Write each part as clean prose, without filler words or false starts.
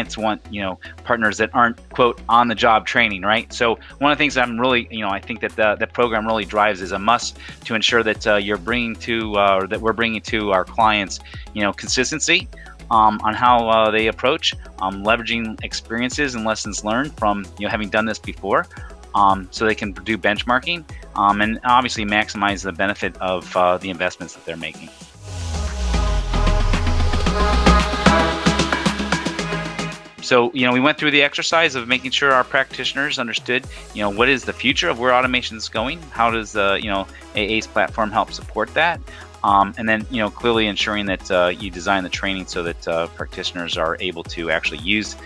clients want, partners that aren't, quote, on the job training, right? So one of the things I'm really, I think that that program really drives is a must to ensure that you're bringing to, or that we're bringing to our clients, consistency on how they approach, leveraging experiences and lessons learned from, having done this before, so they can do benchmarking, and obviously maximize the benefit of the investments that they're making. So, we went through the exercise of making sure our practitioners understood, what is the future of where automation is going? How does the, AA's platform help support that? And then, clearly ensuring that you design the training so that practitioners are able to actually use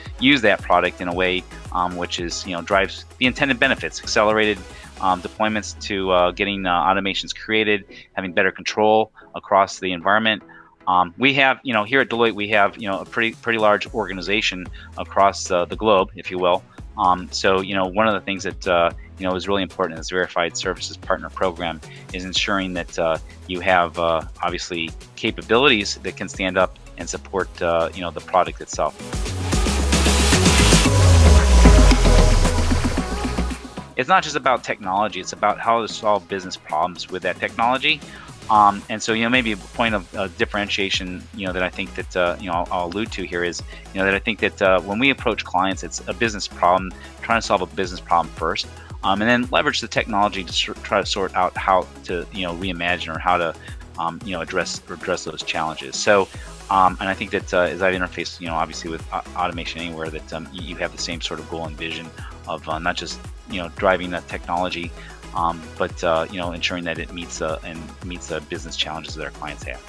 that product in a way which is, drives the intended benefits, accelerated deployments to getting automations created, having better control across the environment. We have, here at Deloitte, we have, a pretty large organization across the globe, if you will. So, one of the things that, is really important in this Verified Services Partner Program is ensuring that you have, obviously, capabilities that can stand up and support, the product itself. It's not just about technology, it's about how to solve business problems with that technology. And so, maybe a point of differentiation, that I think that, I'll allude to here is, that I think that when we approach clients, it's a business problem, trying to solve a business problem first, and then leverage the technology to try to sort out how to, reimagine or how to, address those challenges. So, and I think that as I've interfaced, obviously with Automation Anywhere, that you have the same sort of goal and vision of not just, driving that technology, but ensuring that it meets the business challenges that our clients have.